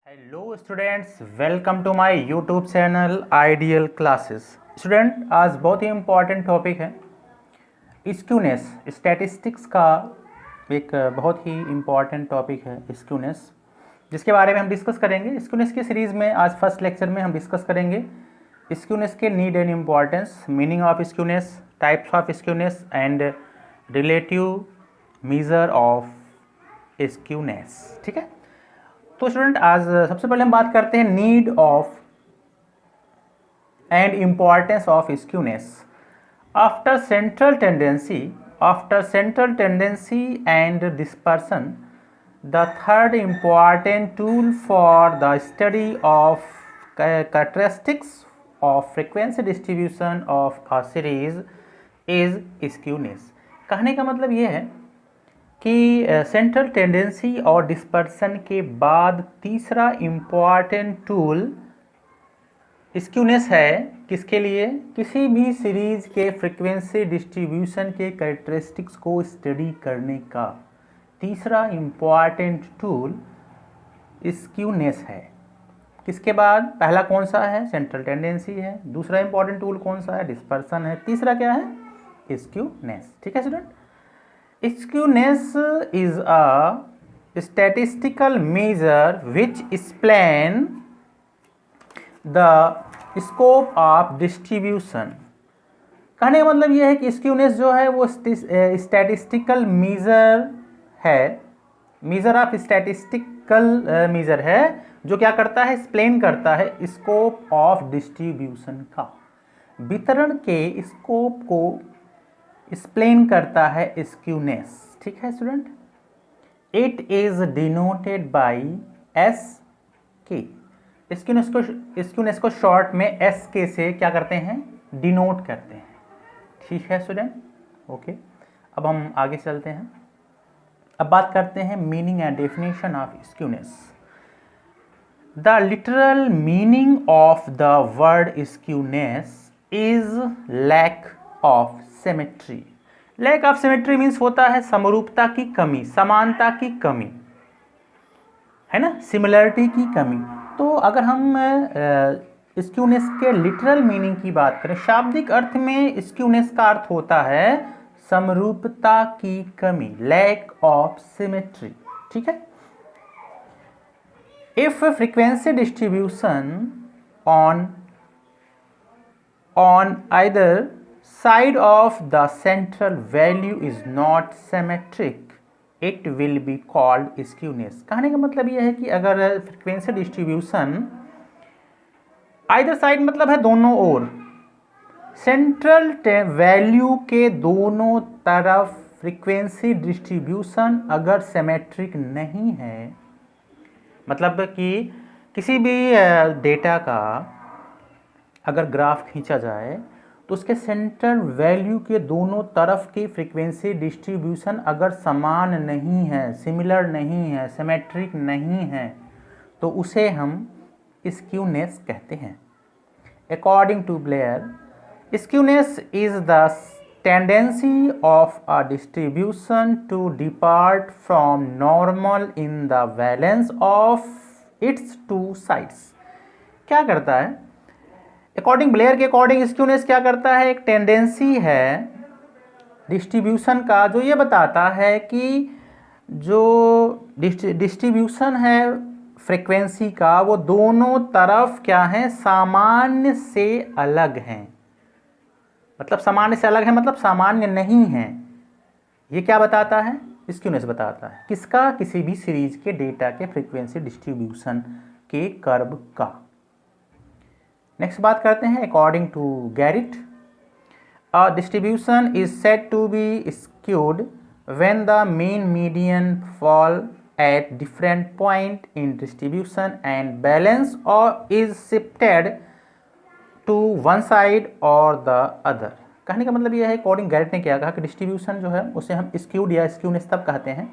Hello students, welcome to my YouTube channel ideal classes. Student, आज बहुत ही important topic है स्क्यूनेस। स्टैटिस्टिक्स का एक बहुत ही इम्पॉर्टेंट टॉपिक है स्क्यूनेस, जिसके बारे में हम डिस्कस करेंगे। स्क्यूनेस की सीरीज़ में आज फर्स्ट लेक्चर में हम डिस्कस करेंगे स्क्यूनेस के need and importance, meaning of skewness, types of skewness and relative measure of skewness. ठीक है, तो स्टूडेंट आज सबसे पहले हम बात करते हैं need of and importance of skewness. After central tendency and dispersion, the third important tool for the study of characteristics of frequency distribution of a series is skewness. कहने का मतलब ये है कि सेंट्रल टेंडेंसी और डिस्पर्सन के बाद तीसरा इम्पॉर्टेंट टूल स्क्यूनेस है। किसके लिए? किसी भी सीरीज के फ्रीक्वेंसी डिस्ट्रीब्यूशन के कैरेक्टरिस्टिक्स को स्टडी करने का तीसरा इम्पॉर्टेंट टूल स्क्यूनेस है। किसके बाद? पहला कौन सा है? सेंट्रल टेंडेंसी है। दूसरा इम्पॉर्टेंट टूल कौन सा है? डिस्पर्सन है। तीसरा क्या है? स्क्यूनेस। ठीक है student, Skewness is a statistical measure which explain the scope of distribution। कहने का मतलब यह है कि स्क्यूनेस जो है वो स्टैटिस्टिकल मीजर है, मीजर ऑफ स्टैटिस्टिकल मीजर है, जो क्या करता है? एक्सप्लेन करता है स्कोप ऑफ डिस्ट्रीब्यूशन का, वितरण के स्कोप को एक्सप्लेन करता है स्क्यूनेस। ठीक है student, it is denoted by S के। स्क्यूनेस को शॉर्ट में एस के से क्या करते हैं? डिनोट करते हैं। ठीक है स्टूडेंट, ओके। अब हम आगे चलते हैं। अब बात करते हैं meaning and definition of skewness. The literal meaning of the word skewness is lack of symmetry. Lack of symmetry means होता है समरूपता की कमी, समानता की कमी, है ना, सिमिलरिटी की कमी। तो अगर हम स्क्यूनेस के लिटरल मीनिंग की बात करें, शाब्दिक अर्थ में स्क्यूनेस का अर्थ होता है समरूपता की कमी, लैक ऑफ सिमेट्री। ठीक है, if frequency distribution on either side of the central value is not symmetric, it will be called skewness। कहने का मतलब यह है कि अगर फ्रीक्वेंसी डिस्ट्रीब्यूशन आइदर साइड मतलब है दोनों ओर, सेंट्रल वैल्यू के दोनों तरफ फ्रीक्वेंसी डिस्ट्रीब्यूशन अगर सिमेट्रिक नहीं है, मतलब कि किसी भी डेटा का अगर ग्राफ खींचा जाए तो उसके सेंट्रल वैल्यू के दोनों तरफ की फ्रीक्वेंसी डिस्ट्रीब्यूशन अगर समान नहीं है, सिमिलर नहीं है, सिमेट्रिक नहीं है, तो उसे हम स्क्यूनेस कहते हैं। According to Blair, skewness is the tendency of a distribution to depart from normal in the balance of its two sides. क्या करता है? अकॉर्डिंग ब्लेयर के अकॉर्डिंग स्क्यूनेस क्या करता है? एक टेंडेंसी है डिस्ट्रीब्यूशन का जो ये बताता है कि जो डिस्ट्रीब्यूशन है फ्रीक्वेंसी का वो दोनों तरफ क्या है? सामान्य से अलग हैं। मतलब सामान्य से अलग है मतलब सामान्य नहीं है। ये क्या बताता है? स्क्यूनेस बताता है। किसका? किसी भी सीरीज के डेटा के फ्रीक्वेंसी डिस्ट्रीब्यूशन के कर्व का। नेक्स्ट बात करते हैं according to Garrett, a distribution is said to be skewed when the mean median fall at different point in distribution and balance or is shifted to one side or the other. कहने का मतलब यह है, according Garrett ने क्या कहा कि distribution जो है उसे हम स्क्यूड या स्क्यूनेस तब कहते हैं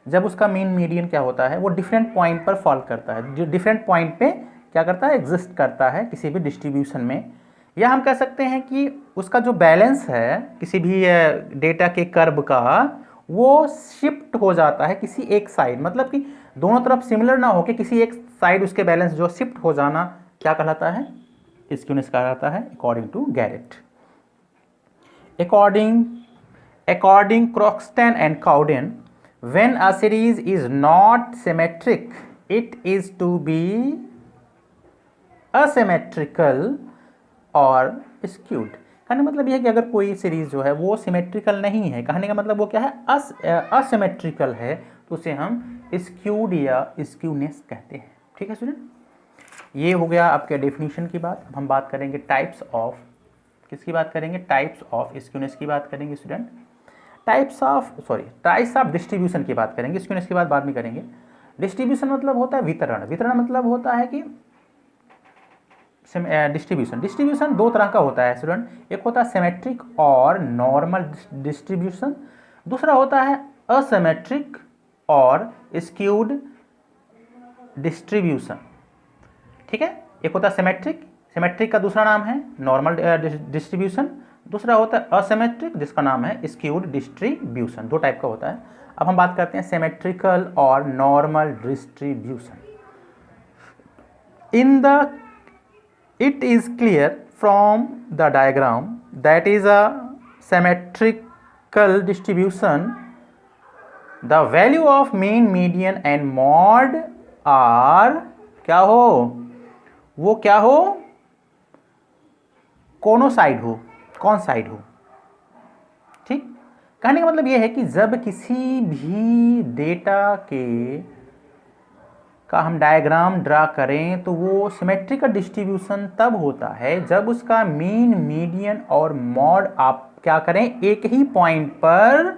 जब उसका मीन मीडियन क्या होता है? वो डिफरेंट पॉइंट पर फॉल करता है, जो डिफरेंट पॉइंट पे क्या करता है? एग्जिस्ट करता है किसी भी डिस्ट्रीब्यूशन में। या हम कह सकते हैं कि उसका जो बैलेंस है किसी भी डेटा के कर्व का, वो शिफ्ट हो जाता है किसी एक साइड, मतलब कि दोनों तरफ सिमिलर ना हो के किसी एक साइड उसके बैलेंस जो शिफ्ट हो जाना क्या कहलाता है, स्क्यूनेस कहलाता है, according to Garrett. According Croxton and Cowden, when a series is not symmetric, it is to be asymmetrical और skewed। कहने का मतलब यह है कि अगर कोई सीरीज जो है वो सिमेट्रिकल नहीं है, कहने का मतलब वो क्या है, असिमेट्रिकल है, तो उसे हम स्क्यूड या स्क्यूनेस कहते हैं। ठीक है स्टूडेंट, ये हो गया आपके डेफिनेशन की बात। अब हम बात करेंगे टाइप्स ऑफ, किसकी बात करेंगे, टाइप्स ऑफ स्क्यूनेस की बात करेंगे स्टूडेंट। टाइप्स ऑफ डिस्ट्रीब्यूशन की बात करेंगे, स्क्यूनेस की बात बाद में करेंगे। डिस्ट्रीब्यूशन मतलब होता है वितरण, वितरण मतलब होता है कि डिस्ट्रीब्यूशन दो तरह का होता है स्टूडेंट, एक होता है सिमेट्रिक और नॉर्मल डिस्ट्रीब्यूशन, दूसरा होता है असिमेट्रिक और स्क्यूड डिस्ट्रीब्यूशन। ठीक है, एक होता है सिमेट्रिक, सिमेट्रिक का दूसरा नाम है नॉर्मल डिस्ट्रीब्यूशन, दूसरा होता है असिमेट्रिक जिसका नाम है स्क्यूड डिस्ट्रीब्यूशन। दो टाइप का होता है। अब हम बात करते हैं सिमेट्रिकल और normal distribution. It is clear from the diagram that is a symmetrical distribution. The value of mean, median and mode are क्या हो, वो क्या हो, कोनो साइड हो, कौन साइड हो। ठीक, कहने का मतलब ये है कि जब किसी भी डेटा का हम डायग्राम ड्रा करें तो वो सिमेट्रिकल डिस्ट्रीब्यूशन तब होता है जब उसका मीन, मीडियन और मॉड आप क्या करें, एक ही पॉइंट पर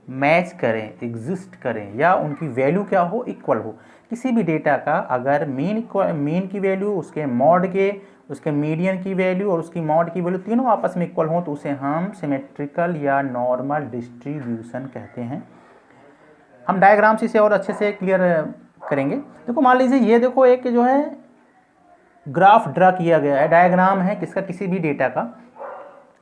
मैच करें, एग्जिस्ट करें, या उनकी वैल्यू क्या हो, इक्वल हो। किसी भी डेटा का अगर मीन की वैल्यू, उसके मॉड के, उसके मीडियन की वैल्यू और उसकी मॉड की वैल्यू तीनों आपस में इक्वल हो तो उसे हम सिमेट्रिकल या नॉर्मल डिस्ट्रीब्यूशन कहते हैं। हम डायग्राम से इसे और अच्छे से क्लियर करेंगे। देखो मान लीजिए ये देखो एक जो है ग्राफ ड्रा किया गया है, डायग्राम है किसका, किसी भी डेटा का।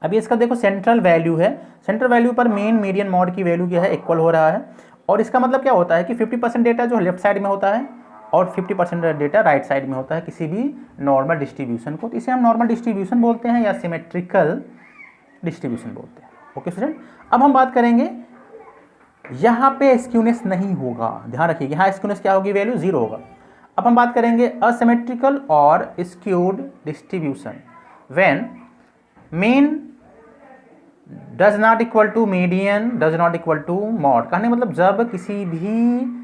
अभी इसका देखो सेंट्रल वैल्यू है, सेंट्रल वैल्यू पर मेन, मीडियन, मॉड की वैल्यू क्या है, इक्वल हो रहा है। और इसका मतलब क्या होता है कि 50% डेटा जो लेफ्ट साइड में होता है और 50% डेटा राइट साइड में होता है किसी भी नॉर्मल डिस्ट्रीब्यूशन को, तो इसे हम नॉर्मल डिस्ट्रीब्यूशन बोलते हैं या सिमेट्रिकल डिस्ट्रीब्यूशन बोलते हैं। ओके स्टूडेंट, अब हम बात करेंगे यहाँ पे स्क्यूनेस नहीं होगा, ध्यान रखिए यहाँ स्क्यूनेस क्या होगी, वैल्यू 0 होगा। अब हम बात करेंगे असिमेट्रिकल और skewed distribution. When mean does not equal to median does not equal to mode, कहने मतलब जब किसी भी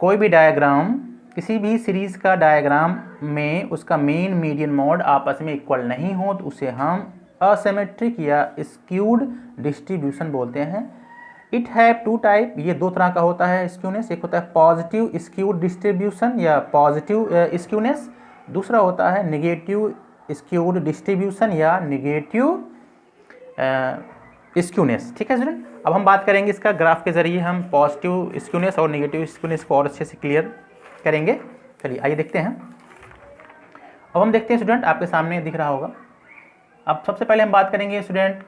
कोई भी डायग्राम, किसी भी सीरीज का डायग्राम में उसका मीन, मीडियन, मॉड आपस में इक्वल नहीं हो तो उसे हम असिमेट्रिक या स्क्यूड डिस्ट्रीब्यूशन बोलते हैं। इट हैव टू टाइप, ये दो तरह का होता है स्क्यूनेस, एक होता है पॉजिटिव स्क्यूड डिस्ट्रीब्यूशन या पॉजिटिव स्क्यूनेस, दूसरा होता है नेगेटिव स्क्यूड डिस्ट्रीब्यूशन या नेगेटिव स्क्यूनेस। ठीक है स्टूडेंट, अब हम बात करेंगे इसका ग्राफ के जरिए हम पॉजिटिव स्क्यूनेस और नेगेटिव स्क्यूनेस को और अच्छे से क्लियर करेंगे। चलिए आइए देखते हैं। अब हम देखते हैं स्टूडेंट, आपके सामने दिख रहा होगा। अब सबसे पहले हम बात करेंगे student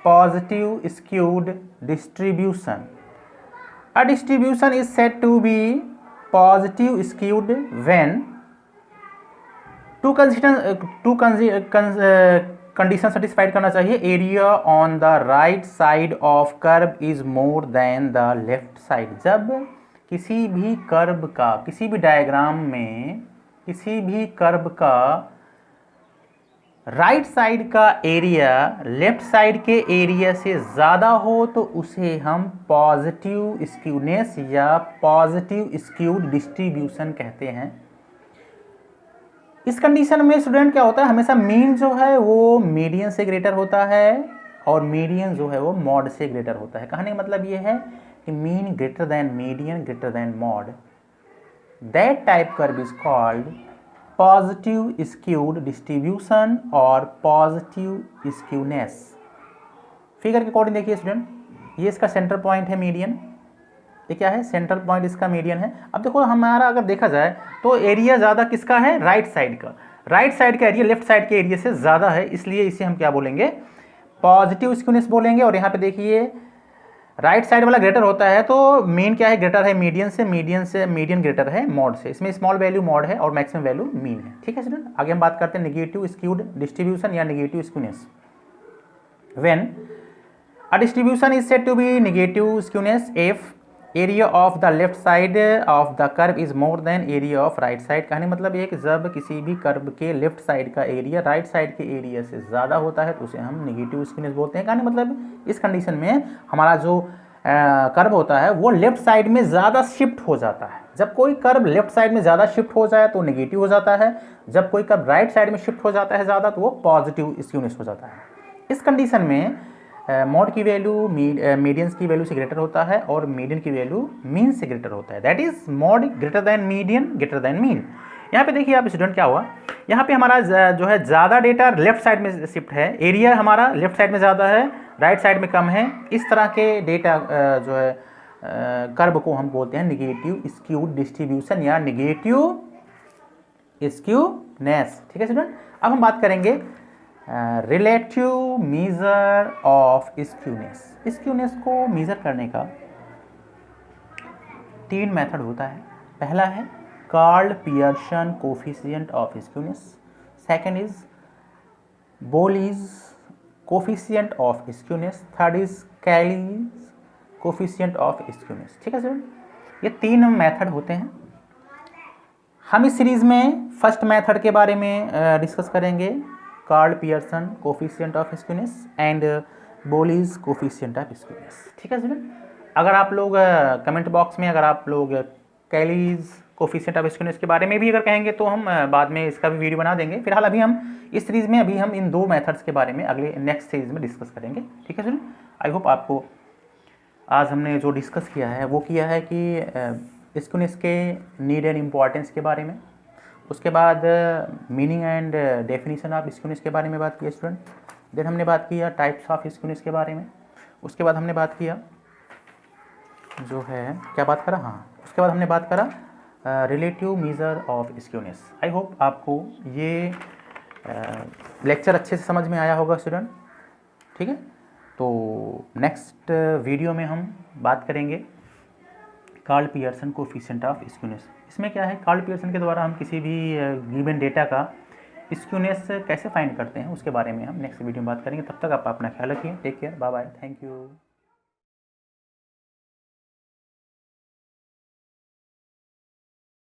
positive skewed distribution. A distribution is said to be positive skewed when two conditions satisfied करना चाहिए। area on the right side of curve is more than the left side। जब किसी भी कर्व का, किसी भी डायग्राम में किसी भी कर्व का राइट साइड का एरिया लेफ्ट साइड के एरिया से ज़्यादा हो तो उसे हम पॉजिटिव स्क्यूनेस या पॉजिटिव स्क्यूड डिस्ट्रीब्यूशन कहते हैं। इस कंडीशन में स्टूडेंट क्या होता है, हमेशा मीन जो है वो मीडियन से ग्रेटर होता है और मीडियन जो है वो मॉड से ग्रेटर होता है। कहने का मतलब ये है कि mean greater than median greater than mod, that type curve is called positive skewed distribution और पॉजिटिव स्क्यूनेस। फिगर के अकॉर्डिंग देखिए स्टूडेंट, ये इसका सेंटर पॉइंट है मीडियन, ये क्या है, सेंट्रल पॉइंट इसका मीडियन है। अब देखो हमारा अगर देखा जाए तो एरिया ज़्यादा किसका है, राइट साइड का, राइट साइड का एरिया लेफ्ट साइड के एरिया से ज़्यादा है, इसलिए इसे हम क्या बोलेंगे, पॉजिटिव स्क्यूनेस बोलेंगे। और यहाँ पे देखिए राइट साइड वाला ग्रेटर होता है तो मीन क्या है, ग्रेटर है मीडियन से मीडियन ग्रेटर है मॉड से। इसमें स्मॉल वैल्यू मॉड है और मैक्सिमम वैल्यू मीन है। ठीक है स्टूडेंट, आगे हम बात करते हैं नेगेटिव स्क्यूड डिस्ट्रीब्यूशन या negative skewness. When a distribution is said to be negative skewness if area of the left side of the curve is more than area of right side. कहने मतलब ये कि जब किसी भी कर्व के left side का एरिया राइट साइड के एरिया से ज़्यादा होता है तो उसे हम नेगेटिव स्क्यूनेस बोलते हैं। कहने मतलब इस कंडीशन में हमारा जो कर्व होता है वो लेफ्ट साइड में ज़्यादा शिफ्ट हो जाता है। जब कोई कर्व लेफ्ट साइड में ज़्यादा शिफ्ट हो जाए तो नेगेटिव हो जाता है, जब कोई कर्व राइट साइड में शिफ्ट हो जाता है ज़्यादा तो वो पॉजिटिव स्क्यूनेस हो जाता है। इस कंडीशन में मॉड की वैल्यू मीडियंस की वैल्यू से ग्रेटर होता है और मीडियन की वैल्यू मीन से ग्रेटर होता है। That is mod greater than median greater than mean. यहाँ पे देखिए आप स्टूडेंट क्या हुआ, यहाँ पे हमारा जो है ज़्यादा डेटा लेफ्ट साइड में शिफ्ट है, एरिया हमारा लेफ्ट साइड में ज़्यादा है राइट साइड में कम है। इस तरह के डेटा जो है कर्व को हम बोलते हैं नेगेटिव स्क्यूड डिस्ट्रीब्यूशन या नेगेटिव स्क्यूनेस। ठीक है स्टूडेंट, अब हम बात करेंगे relative measure of skewness. Skewness को मेजर करने का 3 मेथड होता है। पहला है Karl Pearson coefficient of skewness, second is Bowley's coefficient of skewness, third is Kelly's coefficient of skewness. ठीक है स्टूडेंट, ये 3 मेथड होते हैं। हम इस सीरीज में फर्स्ट मेथड के बारे में डिस्कस करेंगे, Karl Pearson coefficient of skewness and Bowley's coefficient of skewness. ठीक है स्टूडेंट, अगर आप लोग कमेंट बॉक्स में अगर आप लोग कैलीज कोफिशिएंट ऑफ स्क्यूनेस के बारे में भी अगर कहेंगे तो हम बाद में इसका भी वीडियो बना देंगे। फिलहाल अभी हम इस सीरीज में अभी हम इन 2 मेथड्स के बारे में अगले नेक्स्ट सीरीज में डिस्कस करेंगे। ठीक है स्टूडेंट, आई होप आपको आज हमने जो डिस्कस किया है वो किया है कि स्क्यूनेस के नीड एंड इम्पॉर्टेंस के बारे में, उसके बाद meaning and definition of skewness के बारे में बात किया स्टूडेंट। देन हमने बात किया टाइप्स ऑफ स्क्यूनेस के बारे में, उसके बाद हमने बात किया जो है क्या बात करा, हाँ उसके बाद हमने बात करा relative measure of skewness. I hope आपको ये लेक्चर अच्छे से समझ में आया होगा स्टूडेंट। ठीक है, तो नेक्स्ट वीडियो में हम बात करेंगे Karl Pearson coefficient of skewness. इसमें क्या है, कार्ल पियर्सन के द्वारा हम किसी भी गिवन डेटा का स्क्यूनेस कैसे फाइंड करते हैं उसके बारे में हम नेक्स्ट वीडियो में बात करेंगे। तब तक आप अपना ख्याल रखिए, take care, bye bye, thank you.